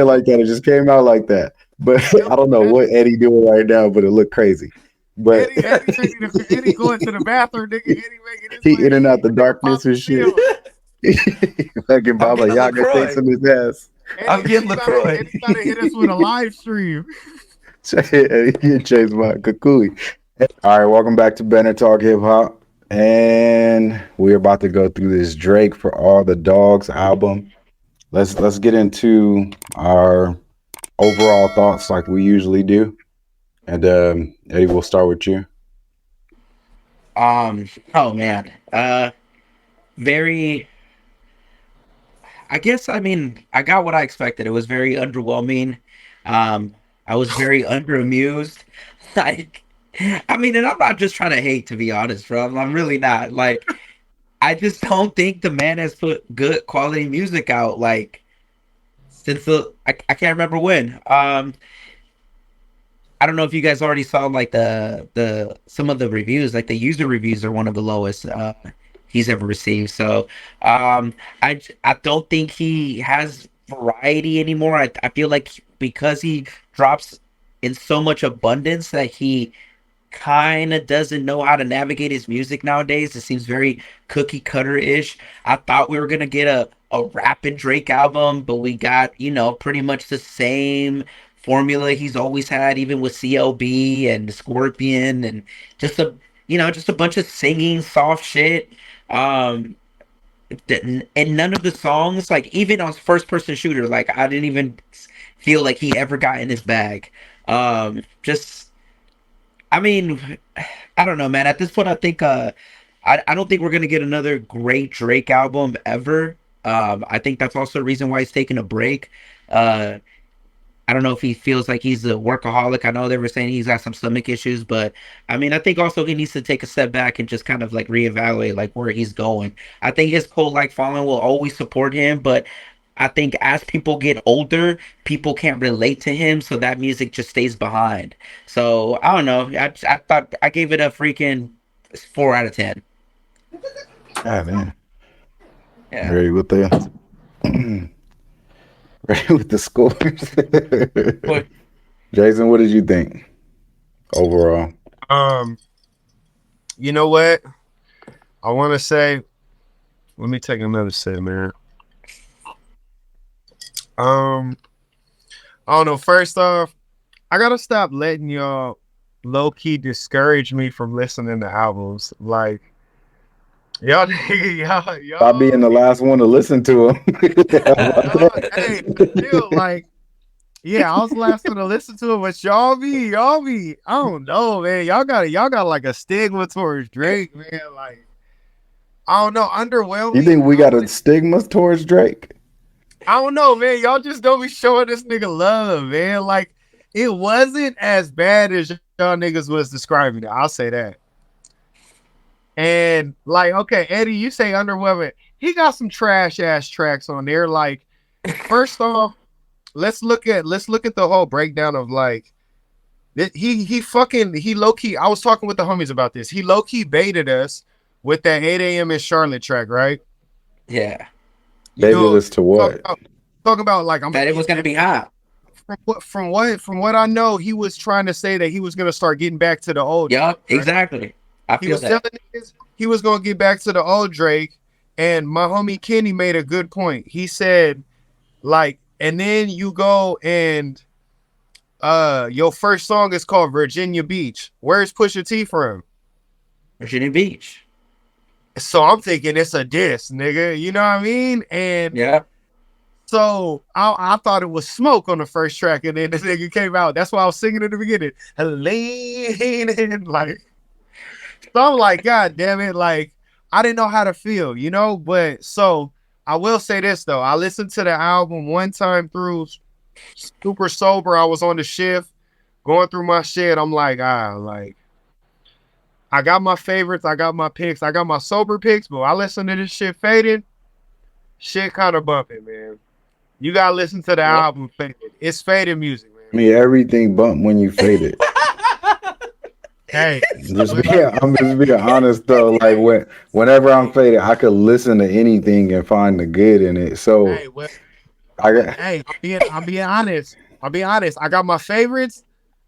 like that. It just came out like that. But Yo, I don't know what Eddie doing right now, but it looked crazy. But Eddie going to the bathroom, nigga. Eddie making his he way in and out the to the darkness and Baba shit. field. Fucking I'm Baba getting a Yaga LaCroix. chasing his ass. I'm getting LaCroix. Eddie about to hit us with a live stream. He chased my Kukui. All right, welcome back to Bennett Talk Hip Hop. And we're about to go through this Drake for All the Dogs album. Let's get into our overall thoughts like we usually do. And Eddie, we'll start with you. Oh man. Very. I guess I mean I got what I expected. It was very underwhelming. Um, I was very underamused. Like, I mean, and I'm not just trying to hate, to be honest, bro. I'm really not. Like, I just don't think the man has put good quality music out. Like, since I can't remember when. I don't know if you guys already saw like the some of the reviews. Like the user reviews are one of the lowest he's ever received. So I don't think he has variety anymore. I feel like because he drops in so much abundance that he kind of doesn't know how to navigate his music nowadays. It seems very cookie cutter ish. I thought we were gonna get a Rappin' Drake album, but we got, pretty much the same formula he's always had, even with CLB and Scorpion, and just just a bunch of singing soft shit. Um, and none of the songs, like even on first person shooter, like I didn't even feel like he ever got in his bag. Just I mean, I don't know, man. At this point, I think I don't think we're gonna get another great Drake album ever. I think that's also the reason why he's taking a break. Uh, I don't know if he feels like he's a workaholic. I know they were saying he's got some stomach issues, but I mean, I think also he needs to take a step back and just kind of like reevaluate like where he's going. I think his cult like following will always support him, but I think as people get older, people can't relate to him, so that music just stays behind. So I don't know. I thought I gave it a freaking 4 out of 10. Ah man. Yeah. Ready with the ready with the scores. But Jason, what did you think overall? Um, you know what? I want to say. Let me take another sip, man. Um, I don't know. First off, I gotta stop letting y'all low key discourage me from listening to albums. Like y'all, By being the last one to listen to him. hey, still like, yeah, I was the last one to listen to it, but y'all be, I don't know, man. Y'all got like a stigma towards Drake, man. Like, I don't know, You underwhelming. think we got a stigma towards Drake? I don't know, man. Y'all just don't be showing this nigga love, man. Like, it wasn't as bad as y'all niggas was describing it. I'll say that. And like, okay, Eddie, you say underwhelming. He got some trash ass tracks on there. Like, first off, let's look at the whole breakdown of like he low key. I was talking with the homies about this. He low key baited us with that 8 a.m. in Charlotte track, right? yeah, You Baby know, this to what? talking about like I'm that gonna it was get gonna back. be hot. From what I know, he was trying to say that he was gonna start getting back to the old Drake, Yup, right? exactly. I He feel was that. telling niggas he was gonna get back to the old Drake, and my homie Kenny made a good point. He said, like, and then you go and your first song is called Virginia Beach. Where's Pusha T from? Virginia Beach. So I'm thinking it's a diss, nigga. You know what I mean? And Yeah. so I thought it was Smoke on the first track, and then this nigga came out. That's why I was singing in the beginning. Helene, like, so I'm like, God damn it, like I didn't know how to feel, you know. But so I will say this though, I listened to the album one time through, super sober. I was on the shift, going through my shit. I'm like, like I got my favorites, I got my picks, I got my sober picks, but I listen to this shit faded. Shit kind of bumping, man. You gotta listen to the Yep. album Faded. It's faded music, I man. mean, everything bumped when you faded. Hey, Just be, I'm just being honest though. Like whenever I'm faded, I could listen to anything and find the good in it. So hey, I got Hey, I'm being honest. I'll be honest. I got my favorites.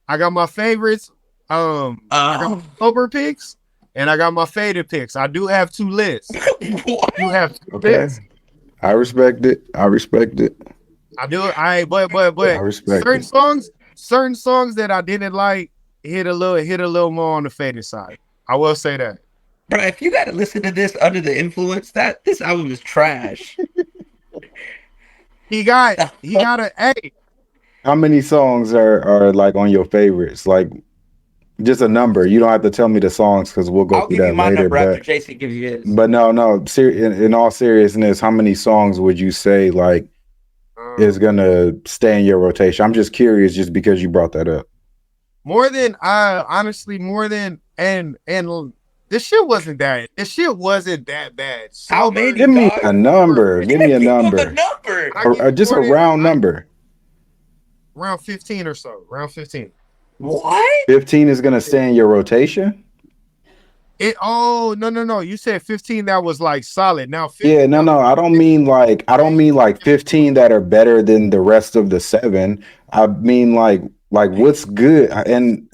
I got my favorites. I got my Uh, sober picks and I got my faded picks. I do have two lists. I what? do have two okay. lists. I respect it. I respect it. I do. I I but respect it. certain songs that I didn't like hit a little more on the faded side. I will say that. Bro, if you gotta listen to this under the influence, that this album is trash. He got a hey. How many songs are like on your favorites? Like just a number. You don't have to tell me the songs because we'll go I'll through give you that my later. number after But Jason gives you his. but no, no. In all seriousness, how many songs would you say like is Um, gonna stay in your rotation? I'm just curious, just because you brought that up. More than I honestly more than and this shit wasn't that bad. How Sober, many, Give me dog? a number. Give me a Give him the number. number. I give Just a more than round number. around 15 or so. Around 15. What? 15 is gonna stay in your rotation. No. You said 15 that was like solid. Now Yeah, 15 no, no. I don't mean like 15 that are better than the rest of the seven. I mean like what's good. And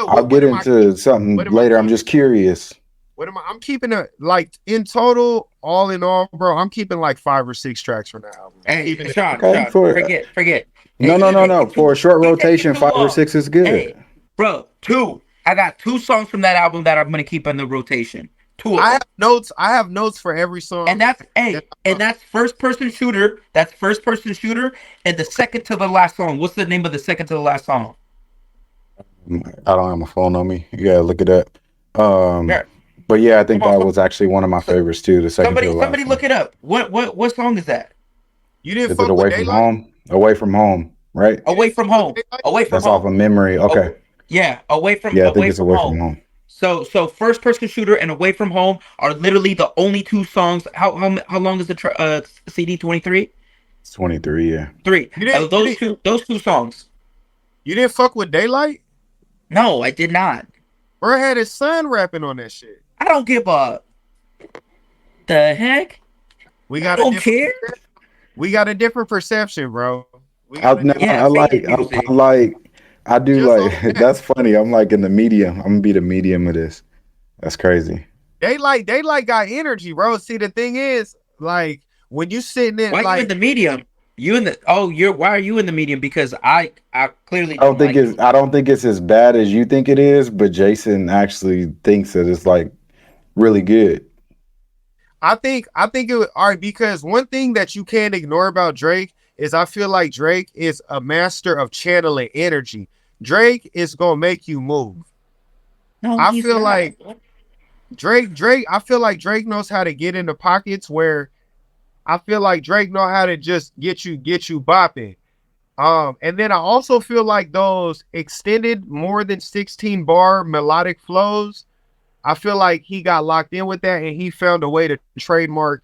I'll what get am I into something what am I later. I'm keeping? just curious. What am I? I'm keeping it like in total, all in all, bro. I'm keeping like 5 or 6 tracks from that album. Hey, Keeping it. Okay, Sean, for forget. no, Hey, no, he no, no. taking For too a short he taking rotation, too 5 or 6 long. is good. Hey, bro, two. I got two songs from that album that I'm gonna keep in the rotation. Two of I them. have notes. I have notes for every And song. that's and that's first person shooter. That's first person shooter. And the second to the last song. What's the name of the second to the last song? I don't have my phone on me. You gotta look it up. Um, Yeah, but yeah, I come think on. that was actually one of my So, favorites too. The second to the somebody last one. look it up. What song is that? You didn't Is it fuck with Away from Daylight? Home? Away from Home, right? You Away didn't from fuck with home. Daylight? Away from That's off home. of memory. Oh, Okay. yeah, Yeah, I think away it's from Away from home. Home. So first person shooter and away from home are literally the only two songs. How long is the CD 23? It's 23. Yeah. Three. You didn't. You didn't. Those two songs. You didn't fuck with Daylight. No, I did not. Bro had his son rapping on that shit. I don't give a the heck. We I got a don't different. care. We got a different perception, bro. We I, got a no, different. Yeah, I like. faded music. I like. I do Just off like. that, That's funny. I'm like in the medium. I'm gonna be the medium of this. That's crazy. Daylight got energy, bro. See, the thing is, like, when you sitting in, Why you in like, the medium? You in the you're why are you in the medium? Because I clearly I don't don't think like it. it's. I don't think it's as bad as you think it is. But Jason actually thinks that it's like really good. I think it would, all right, because one thing that you can't ignore about Drake is I feel like Drake is a master of channeling energy. Drake is gonna make you move. No, I he's feel not. like I feel like Drake knows how to get into pockets where I feel like Drake know how to just get you bopping. And then I also feel like those extended more than 16 bar melodic flows, I feel like he got locked in with that and he found a way to trademark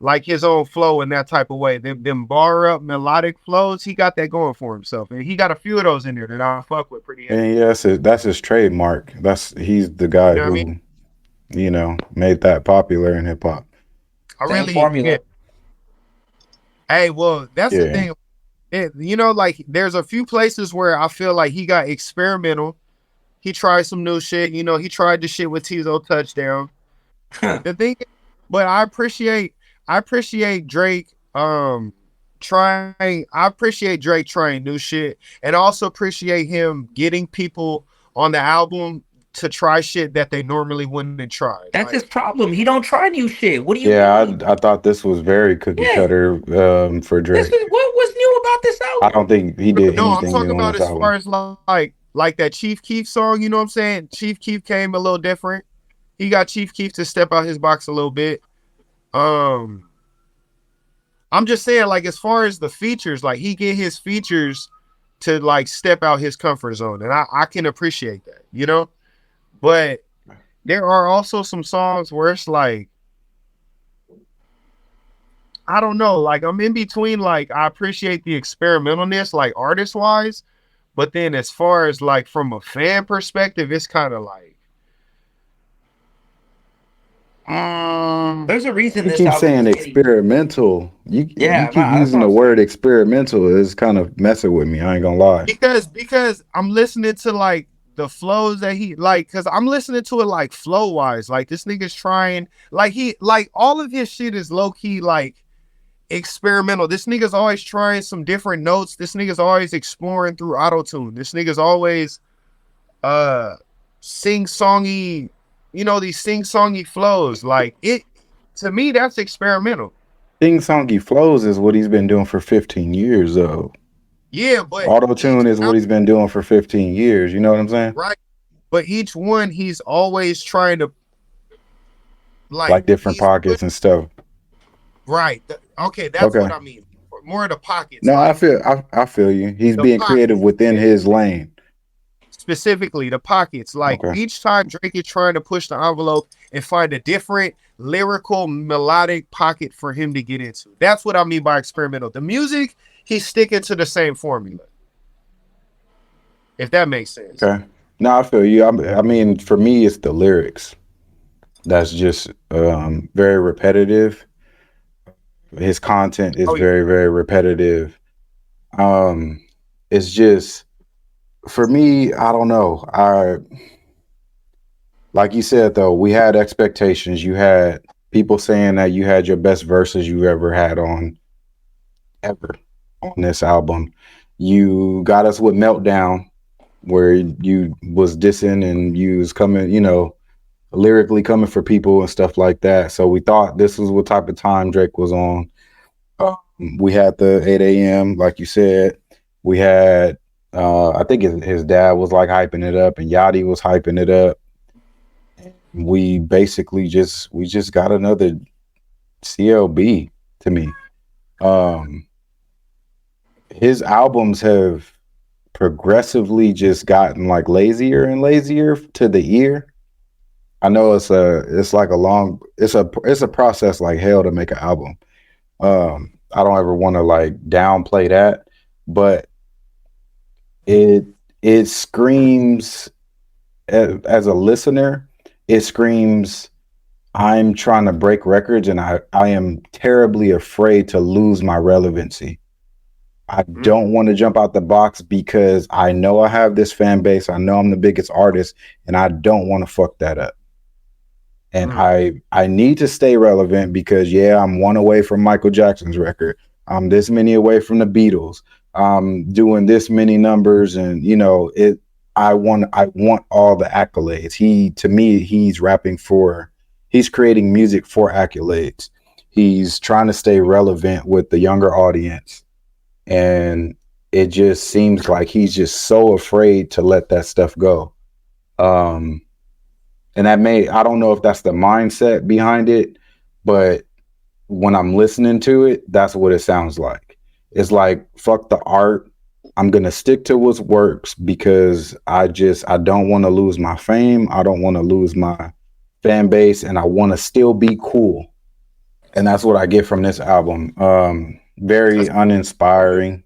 like his own flow in that type of way. Them bar up melodic flows, he got that going for himself. And he got a few of those in there that I fuck with pretty heavy. And yes, that's his trademark. He's the You guy know what I mean? who made that popular in hip hop. I Same really yeah. formula. Hey, well, that's the Yeah. thing. Like there's a few places where I feel like he got experimental. He tried some new shit. He tried the shit with Tizo Touchdown. The thing, but I appreciate Drake trying. I appreciate Drake trying new shit, and I also appreciate him getting people on the album to try shit that they normally wouldn't try. That's his problem. He don't try new shit. What do you Yeah, mean? I thought this was very cookie Yeah, cutter for this Drake. is what was new about this I don't album. think he did No, I'm anything talking new on about this as far album. as like that Chief Keef song. You know what I'm saying? Chief Keef came a little different. He got Chief Keef to step out his box a little bit. Um, I'm just saying, like, as far as the features, like he get his features to like step out his comfort zone, and I can appreciate that. But there are also some songs where it's like, I don't know, like I'm in between. Like I appreciate the experimentalness, like artist wise, but then as far as like from a fan perspective, it's kind of like There's a reason You this keep album saying is getting. experimental. You Yeah, keep that's using what the I'm word saying. experimental. It's kind of messing with me. I ain't gonna lie. Because I'm listening to like the flows that he like, because I'm listening to it like flow wise. Like this nigga's trying, like he like all of his shit is low key like experimental. This nigga's always trying some different notes. This nigga's always exploring through auto tune. This nigga's always uh sing songy, these sing songy flows. Like it to me, that's experimental. Sing songy flows is what he's been doing for 15 years, though. Yeah, but Auto each tune is what he's been doing for 15 years. You know what I'm saying? right, but each one he's always trying to like Like different he's put pockets and stuff. right. Okay, that's what Okay. I mean. More of the pockets, No, like I feel you. He's the being creative pockets. within Yeah. his lane. Specifically the pockets. Like Okay. each time Drake is trying to push the envelope and find a different lyrical melodic pocket for him to get into. That's what I mean by experimental. The music, he's sticking to the same formula. If that makes sense. Okay. No, I feel you. I mean, for me, it's the lyrics. That's just very repetitive. His content is Oh yeah. very, very repetitive. Um, it's just for me, I don't know. I like you said though, we had expectations. You had people saying that you had your best verses you ever had on ever on this album. You got us with Meltdown, where you was dissing and you was coming, lyrically coming for people and stuff like that. So we thought this was what type of time Drake was on. We had the 8 a.m. like you said. We had I think his dad was like hyping it up and Yachty was hyping it up. We basically just got another CLB to me. Um his albums have progressively just gotten like lazier and lazier to the ear. I know it's a process like hell to make an album. I don't ever want to like downplay that, but it it screams as a listener, it screams I'm trying to break records and I am terribly afraid to lose my relevancy. I don't want to jump out the box because I know I have this fan base. I know I'm the biggest artist and I don't want to fuck that up. And I need to stay relevant because yeah, I'm one away from Michael Jackson's record. I'm this many away from the Beatles. I'm doing this many numbers and I want all the accolades. To me, he's creating music for accolades. He's trying to stay relevant with the younger audience. And it just seems like he's just so afraid to let that stuff go. Um, and I don't know if that's the mindset behind it, but when I'm listening to it, that's what it sounds like. It's like, fuck the art. I'm going to stick to what works because I don't want to lose my fame. I don't want to lose my fan base and I want to still be cool. And that's what I get from this album. Very uninspiring.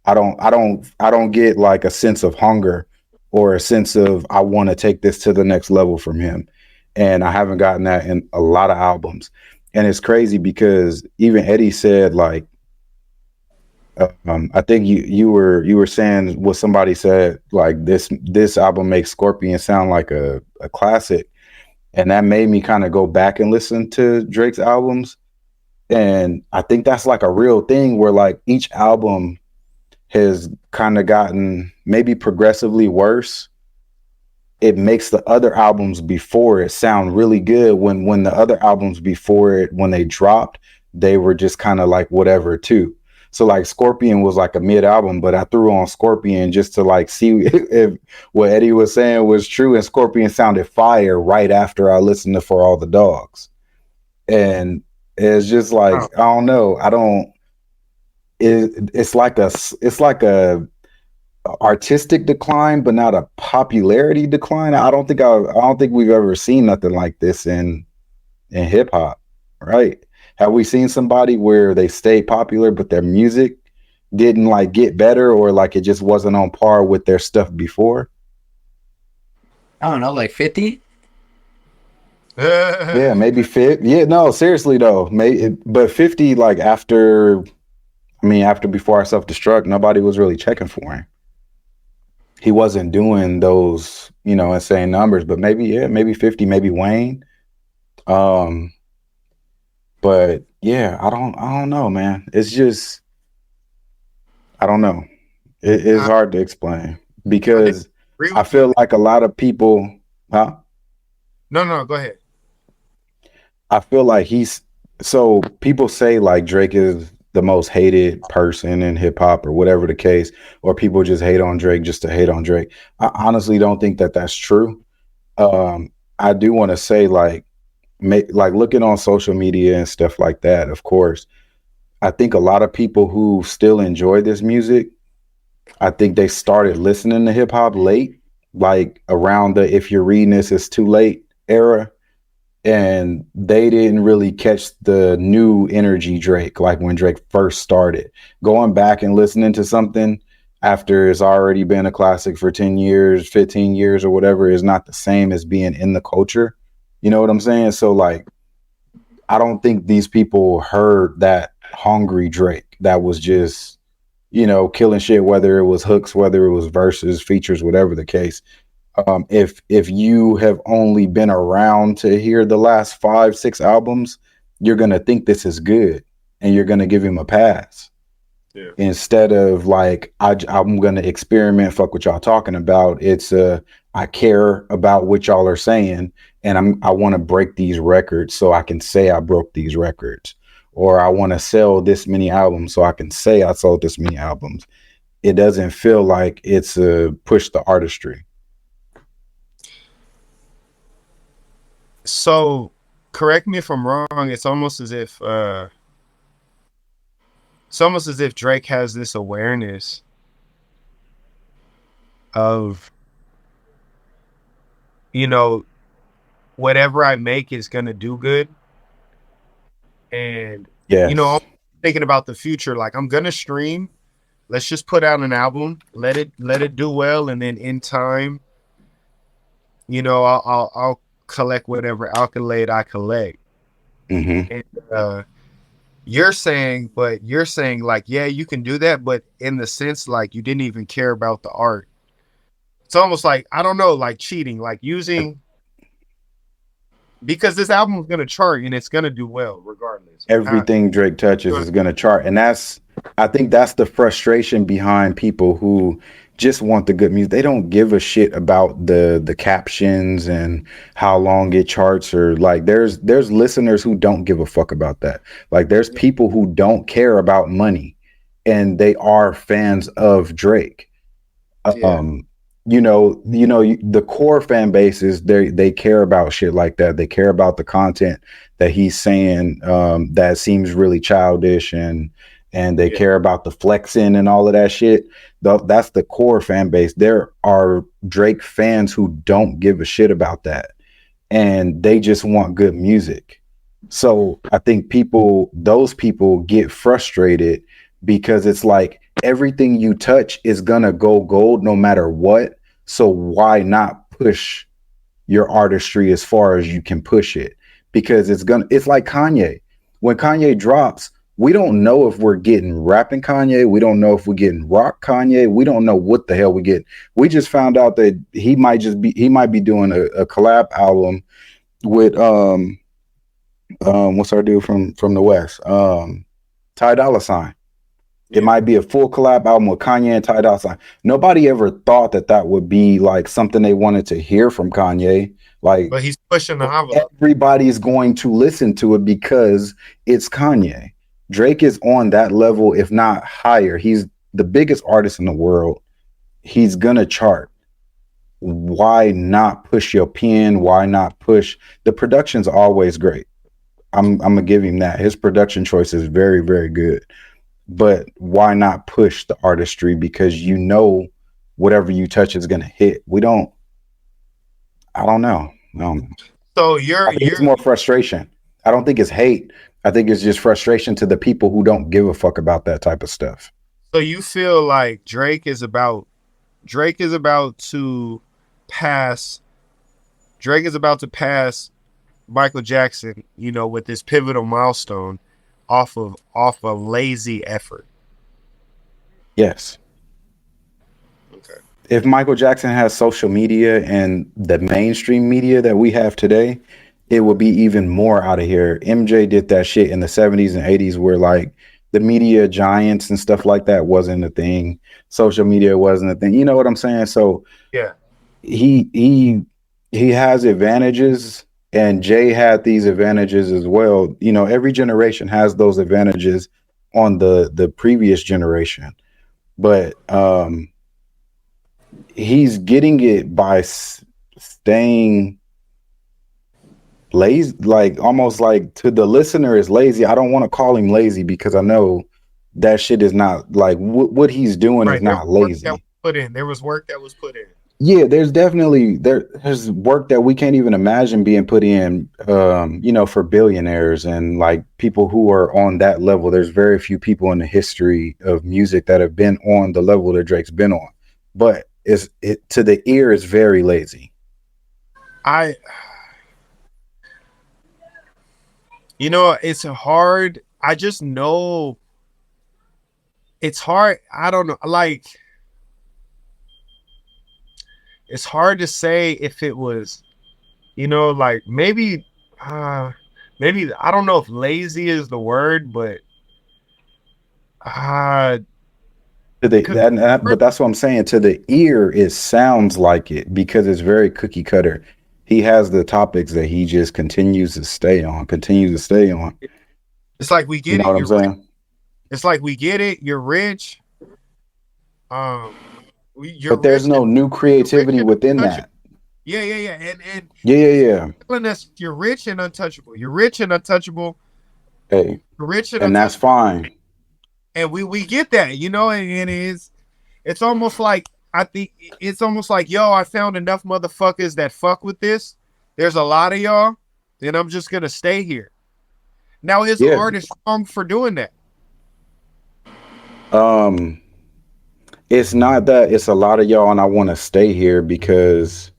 I don't get like a sense of hunger or a sense of I want to take this to the next level from him. And I haven't gotten that in a lot of albums. And it's crazy because even Eddie said like I think you were saying what somebody said like this album makes Scorpion sound like a classic. And that made me kind of go back and listen to Drake's albums. And I think that's like a real thing where like each album has kind of gotten maybe progressively worse. It makes the other albums before it sound really good when the other albums before it, when they dropped, they were just kind of like whatever too. So like Scorpion was like a mid album, but I threw on Scorpion just to like see if what Eddie was saying was true. And Scorpion sounded fire right after I listened to For All the Dogs. And it's just like, I don't know. It's like a artistic decline, but not a popularity decline. I don't think we've ever seen nothing like this in hip hop, right? Have we seen somebody where they stayed popular, but their music didn't like get better, or like it just wasn't on par with their stuff before? I don't know, like 50. Yeah, maybe 50. Yeah, no, seriously though. But 50, like after, I mean, after Before I Self Destruct, nobody was really checking for him. He wasn't doing those, insane numbers. But maybe, yeah, maybe 50, maybe Wayne. Um, but yeah, I don't know, man. It's just, I don't know. It's I, hard to explain I didn't because agree I with you. feel like a lot of people, huh? No, no, go ahead. I feel like so people say like Drake is the most hated person in hip hop or whatever the case, or people just hate on Drake just to hate on Drake. I honestly don't think that that's true. I do want to say like looking on social media and stuff like that. Of course, I think a lot of people who still enjoy this music, I think they started listening to hip hop late, like around the "if you're reading this, it's too late" era, and they didn't really catch the new energy Drake, like when Drake first started. Going back and listening to something after it's already been a classic for 10 years, 15 years, or whatever is not the same as being in the culture. You know what I'm saying? So, like, I don't think these people heard that hungry Drake that was just, killing shit, whether it was hooks, whether it was verses, features, whatever the case. If you have only been around to hear the last 5, 6 albums, you're gonna think this is good, and you're gonna give him a pass Yeah. instead of like I'm gonna experiment. Fuck what y'all talking about. It's I care about what y'all are saying, and I want to break these records so I can say I broke these records, or I want to sell this many albums so I can say I sold this many albums. It doesn't feel like it's a push the artistry. So, correct me if I'm wrong. It's almost as if Drake has this awareness of, you know, whatever I make is gonna do good. And, I'm Yes. thinking about the future. Like, I'm gonna stream. Let's just put out an album, let it do well, and then in time, I'll collect whatever accolade I collect. Mm-hmm. And you're saying like, yeah, you can do that, but in the sense like you didn't even care about the art. It's almost like, I don't know, like cheating, like using, because this album is gonna chart and it's gonna do well regardless. Everything Drake touches is going to chart. And I think that's the frustration behind people who just want the good music. They don't give a shit about the captions and how long it charts, or like there's listeners who don't give a fuck about that. Like there's people who don't care about money and they are fans of Drake. Yeah, um the core fan bases, they care about shit like that. They care about the content that he's saying, that seems really childish, and they yeah, care about the flexing and all of that shit. That's the core fan base. There are Drake fans who don't give a shit about that, and they just want good music. So I think those people get frustrated because it's like everything you touch is gonna go gold no matter what. So why not push your artistry as far as you can push it? Because it's like Kanye. When Kanye drops, we don't know if we're getting rapping Kanye. We don't know if we're getting rock Kanye. We don't know what the hell we get. We just found out that he might be doing a collab album with what's our dude from the West? Ty Dolla Sign. It yeah. might be a full collab album with Kanye and Ty Dolla Sign. Nobody ever thought that would be like something they wanted to hear from Kanye. Like, But he's pushing the envelope. everybody's going to listen to it because it's Kanye. Drake is on that level, if not higher. He's the biggest artist in the world. He's gonna chart. Why not push your pen? Why not push? The production's always great. I'm gonna give him that. His production choice is very, very good. But why not push the artistry? Because whatever you touch is gonna hit. We don't. I don't know. So I think it's more frustration. I don't think it's hate. I think it's just frustration to the people who don't give a fuck about that type of stuff. so you feel like Drake is about to pass Drake is about to pass Michael Jackson, with this pivotal milestone off of lazy effort. Yes. Okay. If Michael Jackson has social media and the mainstream media that we have today, it would be even more out of here. MJ did that shit in the 70s and 80s where like the media giants and stuff like that wasn't a thing. Social media wasn't a thing. You know what I'm saying? So Yeah. he has advantages, and Jay had these advantages as well. Every generation has those advantages on the previous generation. But he's getting it by staying lazy, like almost like to the listener is lazy. I don't want to call him lazy because I know that shit is not like what he's doing is Right. There was not work that was lazy. put in. There was work that was put in. Yeah, there's work that we can't even imagine being put in, for billionaires and like people who are on that level. There's very few people in the history of music that have been on the level that Drake's been on, but it to the ear is very lazy. I, it's hard. I just know it's hard. I don't know. Like, it's hard to say if it was, like maybe I don't know if lazy is the word, but But that's what I'm saying. To the ear, it sounds like it because it's very cookie cutter. He has the topics that he just continues to stay on, continues to stay on. it's like we You get know it. what I'm saying? It's like we get it. You're rich. Um, you're But there's rich. no new You're rich creativity and within untouchable. that. Yeah, yeah, yeah. And Yeah, yeah, yeah. telling us you're rich and untouchable. You're rich and untouchable. Hey, You're rich and and that's untouchable. fine. And we get that, and it's almost like I think it's almost like, yo, I found enough motherfuckers that fuck with this. There's a lot of y'all, then I'm just gonna stay here. Now his Yeah. art is wrong for doing that. Um, it's not that it's a lot of y'all, and I want to stay here because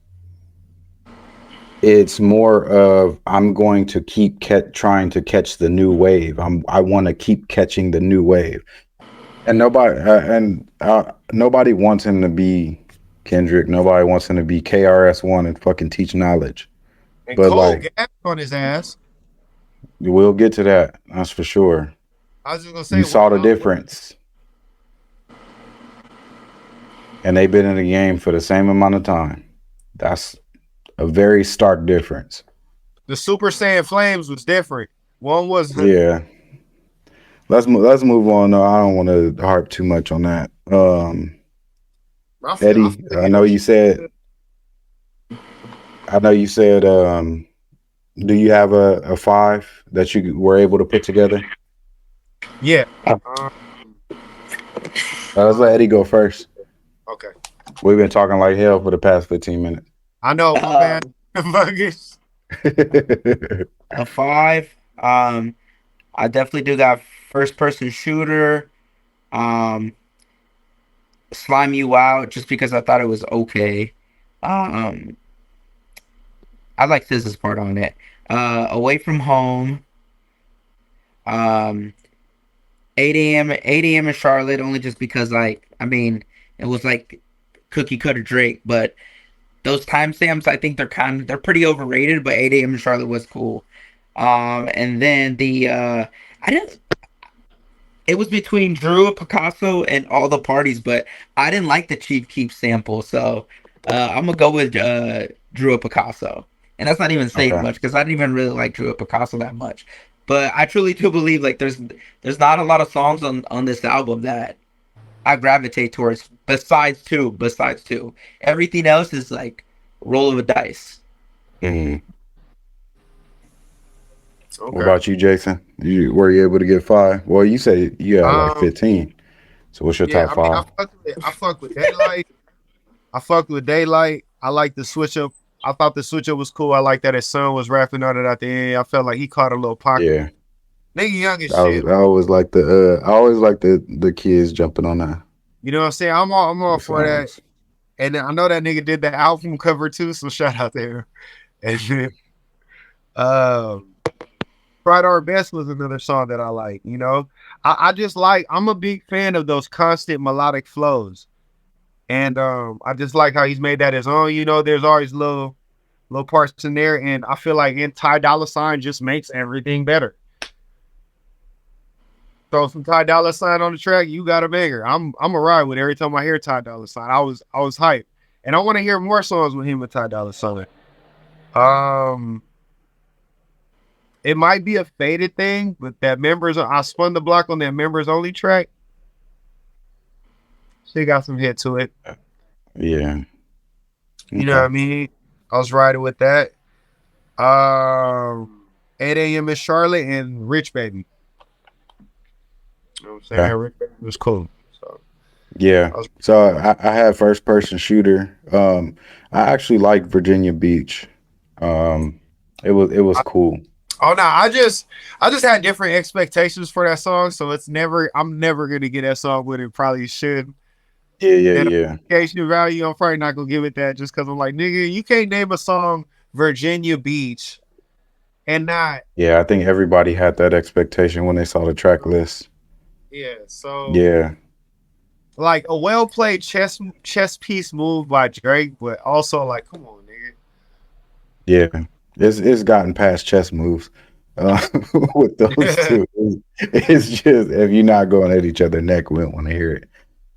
it's more of I'm going to keep trying to catch the new wave. I want to keep catching the new wave, and nobody wants him to be Kendrick. Nobody wants him to be KRS-One and fucking teach knowledge. And But Cole like, gas on his ass. we'll get to that. That's for sure. I was just gonna You say, saw the difference, and they've been in the game for the same amount of time. That's a very stark difference. the Super Saiyan Flames was different. One was Yeah. Let's move on. No, I don't want to harp too much on that. I Eddie, feel I know you said do you have a five that you were able to put together? yeah. Let's let Eddie go first. Okay. We've been talking like hell for the past 15 minutes. I know, my bad. Fuckers. A five. I definitely do got first person shooter. Um, Slime You Out just because I thought it was okay. Um, I like SZA's part on it. Away from Home. Um, 8 a.m. in Charlotte only just because like I mean it was like cookie cutter Drake, but those timestamps I think they're pretty overrated. But 8 a.m. in Charlotte was cool. And then I didn't. It was between Drew Picasso and All the Parties, but I didn't like the Chief Keef sample, so I'm gonna go with Drew Picasso. And that's not even saying Okay. much because I didn't even really like Drew Picasso that much. But I truly do believe like there's not a lot of songs on this album that I gravitate towards besides two. Everything else is like roll of a dice. Mhm. What Okay. about you, Jason? Were you able to get five? Well, you said you had like Um, 15. So what's your yeah, top I mean, five? I fuck with Daylight. I fucked with Daylight. I like the switch up. I thought the switch up was cool. I like that his son was rapping on it at the end. I felt like he caught a little pocket. Yeah. Nigga young as shit. I always like the kids jumping on that. You know what I'm saying? I'm all the for that. songs. And I know that nigga did the album cover too, so shout out there. And then, Um, Tried Our Best was another song that I like. You know, I just like. I'm a big fan of those constant melodic flows, and I just like how he's made that his own. You know, there's always little parts in there, and I feel like in Ty Dolla Sign just makes everything better. Throw some Ty Dolla Sign on the track, you got a banger. I'm a ride with every time I hear Ty Dolla Sign. I was hyped, and I want to hear more songs with him and Ty Dolla Sign. Um, it might be a faded thing, but that members, I spun the block on that members only track. She got some hit to it. Yeah. You know what I Okay. mean? I was riding with that. 8 a.m. in Charlotte and Rich Baby. You know what I'm saying? Okay. Rich Baby was cool. So Yeah. I was. So I had first person shooter. I actually like Virginia Beach. It was cool. Oh no, I just had different expectations for that song, so it's never I'm never gonna get that song what it probably should. Yeah, yeah, That yeah. appreciation value, I'm probably not gonna give it that just because I'm like, nigga, you can't name a song Virginia Beach and not Yeah, I think everybody had that expectation when they saw the track list. yeah. So Yeah. like a well played chess piece move by Drake, but also like, come on, nigga. Yeah. It's gotten past chess moves. Uh, with those two. It's just if you're not going at each other's neck, we don't want to hear it.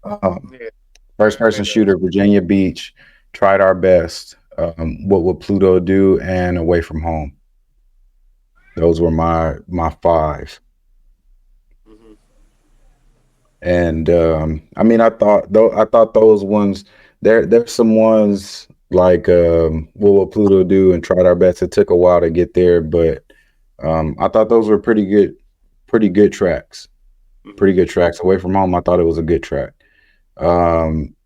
Um, Yeah, First yeah, person made that. shooter, Virginia Beach, tried our best. What would Pluto do? And away from home. Those were my five. Mhm. And I mean, I thought those ones there's some ones like what would Pluto do and tried our best. It took a while to get there, but I thought those were pretty good tracks. Mhm. Pretty good tracks. Away from home, I thought it was a good track.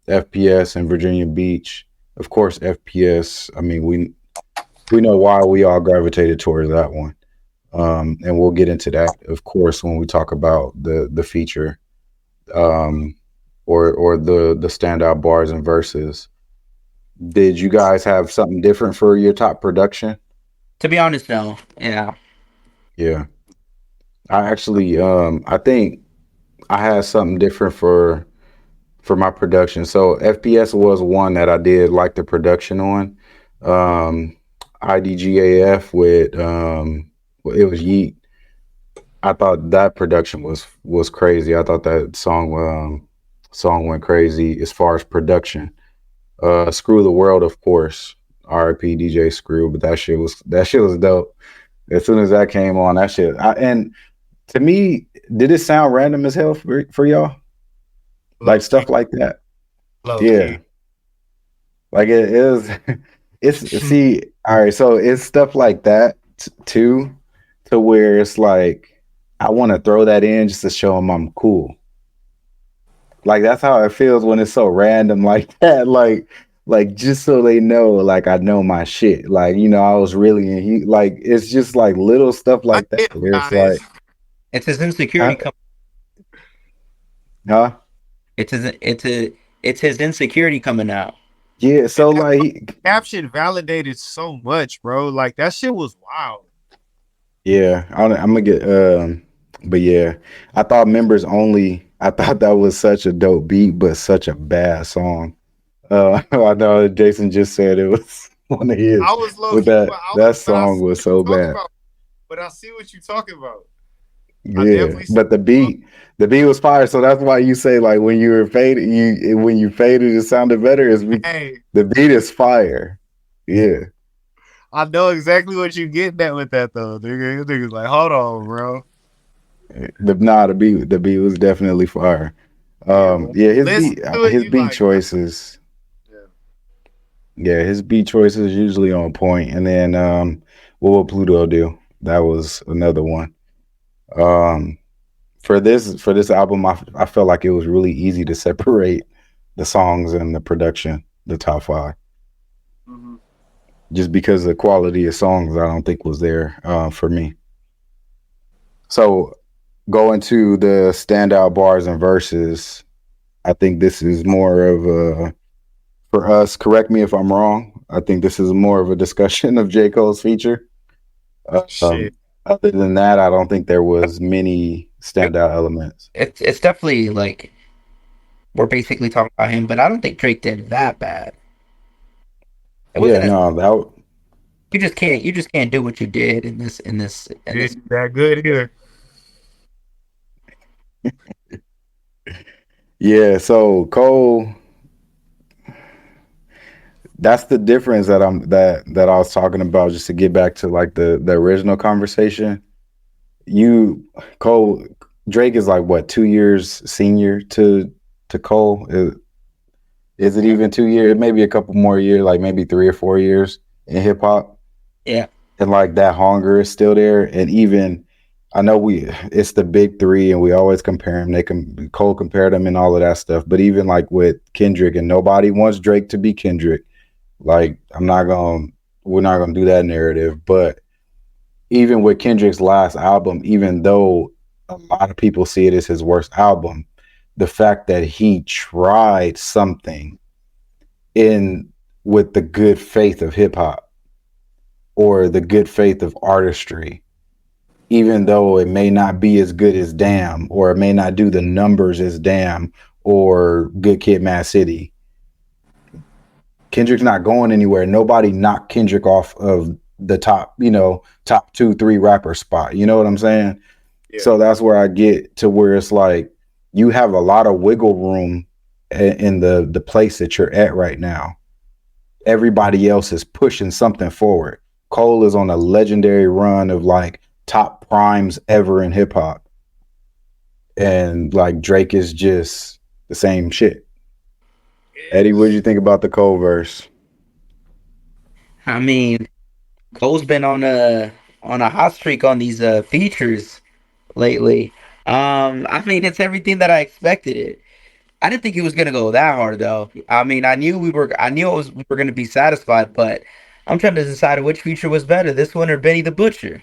FPS and Virginia Beach, of course. FPS. I mean, we know why we all gravitated towards that one. And we'll get into that, of course, when we talk about the feature, um, or the standout bars and verses. Did you guys have something different for your top production? To be honest, no. Yeah. Yeah, I actually, I think I had something different for my production. So FPS was one that I did like the production on. Um, IDGAF with it was Yeet. I thought that production was crazy. I thought that song went crazy as far as production. Screw the World, of course. RIP DJ Screw, but that shit was dope. As soon as that came on, that shit. And to me, did it sound random as hell for y'all? Low Like key, stuff like that? low Yeah, key. like it is. It's see. All right, so it's stuff like that too, to where it's like I want to throw that in just to show them I'm cool. Like that's how it feels when it's so random like that. Like just so they know, like I know my shit. Like I was really in heat. Like it's just like little stuff I like that. get Where it's how it is. like, It's his insecurity huh? coming. Huh? It's his insecurity coming out. Yeah. And So that like, caption validated so much, bro. Like that shit was wild. yeah, I'm gonna get. But yeah, I thought members only. I thought that was such a dope beat, but such a bad song. I know Jason just said it was one of I his, was low but key, that but I song see was what you're so talking bad. about. But I see what you're talking about. I Yeah, definitely see. but the beat was fire. So that's why you say like when you were faded, when you faded, it sounded better. Hey, The beat is fire. Yeah, I know exactly what you're getting at with that though, nigga. Niggas like, hold on, bro. the beat was definitely fire. Yeah, bro. Yeah, Listen to it, his you beat like, choices. yeah. Yeah, his beat choices usually on point. And then what would Pluto do? That was another one. Um, for this album, I felt like it was really easy to separate the songs and the production, the top five, Mhm. just because the quality of songs I don't think was there for me. So going to the standout bars and verses, I think this is more of a for us. Correct me if I'm wrong. I think this is more of a discussion of J Cole's feature. Shit. Other than that, I don't think there was many It, standout elements. it's definitely like we're basically talking about him, but I don't think Drake did that bad. It Yeah, wasn't as no, that you just can't do what you did in this. Did that good here. yeah. So Cole, that's the difference that I was talking about. Just to get back to like the original conversation, you Cole Drake is like what 2 years senior to Cole. Is it even 2 years? Maybe a couple more years, like maybe 3 or 4 years in hip hop, Yeah, and like that hunger is still there. And even I know it's the big three, and we always compare them. They can Cole compared them and all of that stuff. But even like with Kendrick, and nobody wants Drake to be Kendrick. Like we're not gonna do that narrative. But even with Kendrick's last album, even though a lot of people see it as his worst album, the fact that he tried something in with the good faith of hip hop or the good faith of artistry, even though it may not be as good as Damn, or it may not do the numbers as Damn or Good Kid, Mad City. Kendrick's not going anywhere. Nobody knocked Kendrick off of the top, top 2, 3 rapper spot. You know what I'm saying? Yeah. So that's where I get to where it's like you have a lot of wiggle room in the place that you're at right now. Everybody else is pushing something forward. Cole is on a legendary run of like top primes ever in hip hop. And like Drake is just the same shit. Eddie, what did you think about the Cole verse? I mean, Cole's been on a hot streak on these features lately. I mean, it's everything that I expected it. I didn't think he was gonna go that hard though. I mean, I knew we were gonna be satisfied, but I'm trying to decide which feature was better, this one or Benny the Butcher.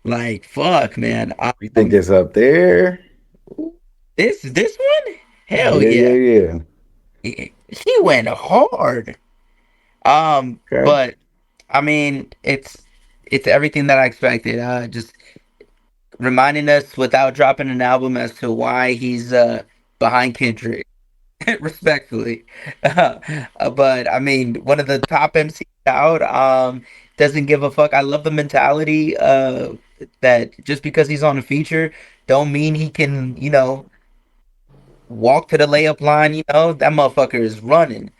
Like, fuck, man. We think it's up there. This one, hell Yeah, yeah, yeah, yeah. he went hard. Okay. But I mean, it's everything that I expected. Just reminding us without dropping an album as to why he's behind Kendrick. Respectfully. But I mean, one of the top MCs out, doesn't give a fuck. I love the mentality that just because he's on a feature don't mean he can, walk to the layup line, that motherfucker is running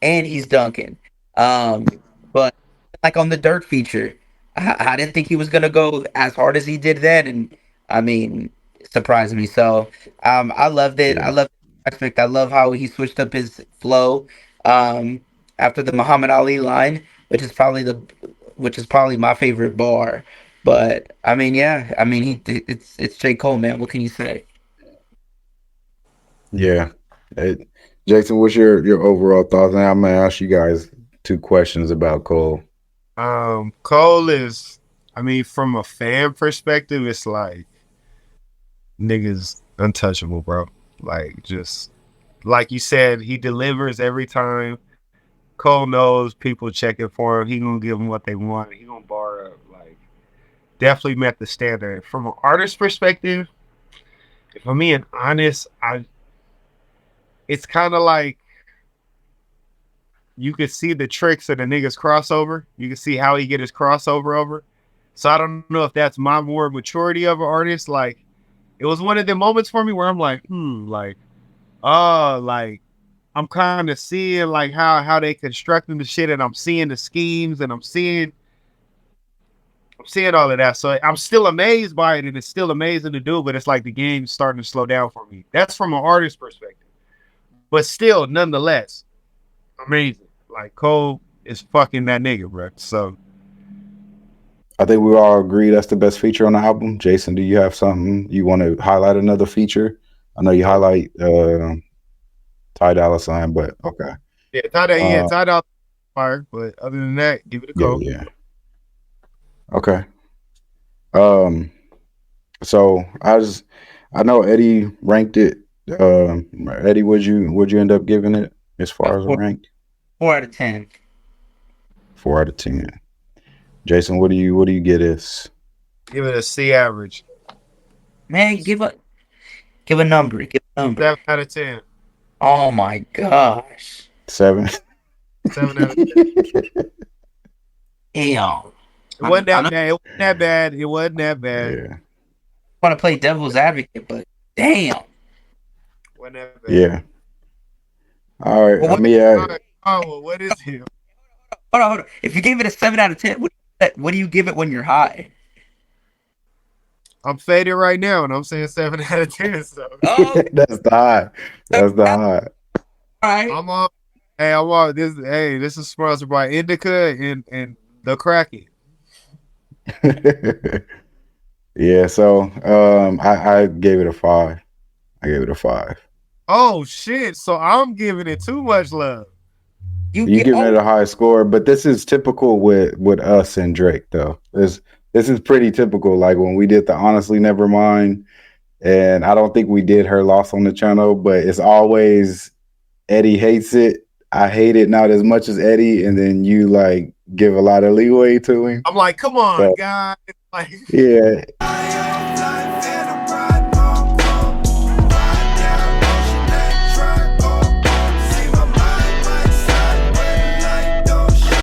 and he's dunking. But like on the Dirt feature, I didn't think he was gonna go as hard as he did then, and I mean, it surprised me. So, I loved it. I Yeah. love the aspect. I love how he switched up his flow um, after the Muhammad Ali line, which is probably my favorite bar. But I mean, yeah, I mean, it's J Cole, man. What can you say? Yeah. It, Jason, what's your overall thoughts? And I'm gonna ask you guys 2 questions about Cole. Cole is, I mean, from a fan perspective, it's like niggas untouchable, bro. Like just like you said, he delivers every time. Cole knows people checking for him. He gonna give them what they want. He gonna bar up. Like definitely met the standard. From an artist perspective, if I'm being honest, it's kind of like you could see the tricks of the niggas crossover. You can see how he get his crossover over. So I don't know if that's my more maturity of an artist. Like it was one of the moments for me where I'm like, like, oh, like I'm kind of seeing like how they constructing the shit, and I'm seeing the schemes, and I'm seeing all of that. So I'm still amazed by it, and it's still amazing to do. But it's like the game's starting to slow down for me. That's from an artist perspective, but still, nonetheless, amazing. Like Cole is fucking that nigga, bro. So I think we all agree that's the best feature on the album. Jason, do you have something you want to highlight another feature? I know you highlight Ty Dolla Sign, but okay. yeah, Uh, tied out fire. But other than that, give it a yeah, Cole. yeah. Okay. Um, so I know Eddie ranked it. Eddie, would you end up giving it as A far as a rank? 4 out of 10. 4 out of 10. Jason, what do you get us? Give it a C average. Man, give a number. Give a number. 7 out of 10. Oh my gosh. 7. 7 out of 10. Damn. It wasn't I that bad. It wasn't that bad. It wasn't that bad. Yeah. want to play devil's advocate, but damn. Wasn't that bad. Yeah. All right. Well, I mean, Oh, what is it? Hold on. If you gave it a 7 out of 10, what do you give it when you're high? I'm faded right now, and I'm saying 7 out of 10. So Oh, that's the high. That's the high. all right. I'm on. Hey, I'm on this. Hey, this is sponsored by Indica and the Kraken. Yeah. So, I gave it a 5. I gave it a 5. Oh shit! So I'm giving it too much love. You giving it a high score, but this is typical with us and Drake though. This is pretty typical. Like when we did the Honestly Nevermind, and I don't think we did Her Loss on the channel, but it's always Eddie hates it. I hate it not as much as Eddie, and then you like give a lot of leeway to him. I'm like, come on, So, guys. Like, yeah.